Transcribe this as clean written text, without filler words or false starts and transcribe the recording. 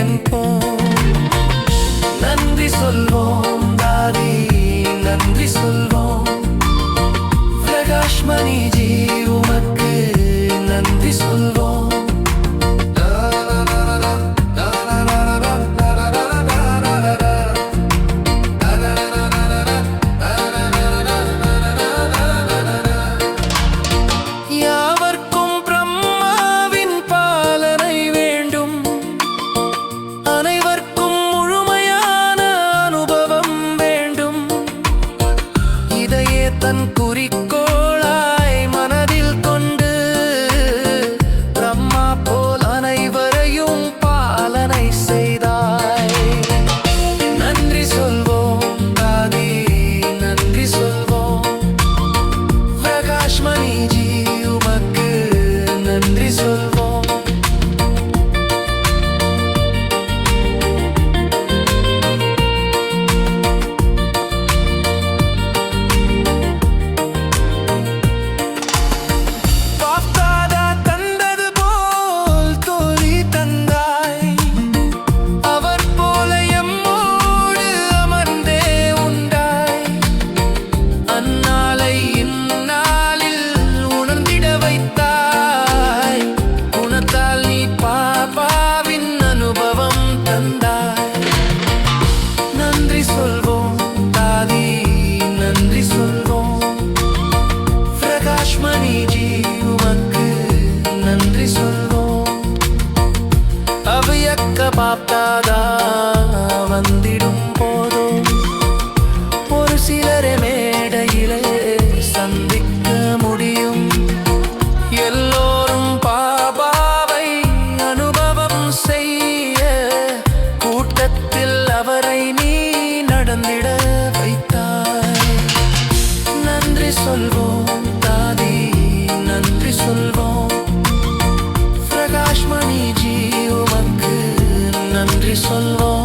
என்போம். நன்றி சொல்வோம் தாதி, நன்றி சொல்வோம். பிரகாஷ் மணிஜி உமக்கு நன்றி சொல்வோம். யாவர்க்கும் பிரம்மாவின் பாலனை வேண்டும், அனைவர்க்கும் முழுமையான அனுபவம் வேண்டும். இதையே தன் குறிக்கோளாய் மனதில் கொண்டு பிரம்மா போல் அனைவரையும் பாலனை செய்தாய். நன்றி சொல்வோம் தாதி, நன்றி சொல்வோம். பிரகாஷ் மணிஜி உமக்கு நன்றி சொல்வோம். பாப்தாதா தந்தது போல் தோழி தந்தாய், அவர் போல எம்மோடு அமர்ந்தே உண்டாய். அந்நாளை இந்நாளில் உணர்ந்திட வைத்தாய். குணத்தால் நீ பாபாவின் அனுபவம் தந்தாய். நன்றி சொல்வோம் தாதி, நன்றி சொல்வோம். பிரகாஷ் மணிஜி உமக்கு நன்றி சொல்வோம். அவ்வியக்க பாப்தாதா வந்திடும் போதும் ஒரு சிலரை மேடையிலே சந்திக்க முடியும். எல்லோரும் பாபாவை அனுபவம் செய்ய கூட்டத்தில் அவரை நீ நடந்திட வைத்தாய். நன்றி சொல்வோம் தாதி, நன்றி சொல்வோம். பிரகாஷ் மணிஜி உமக்கு நன்றி சொல்வோம்.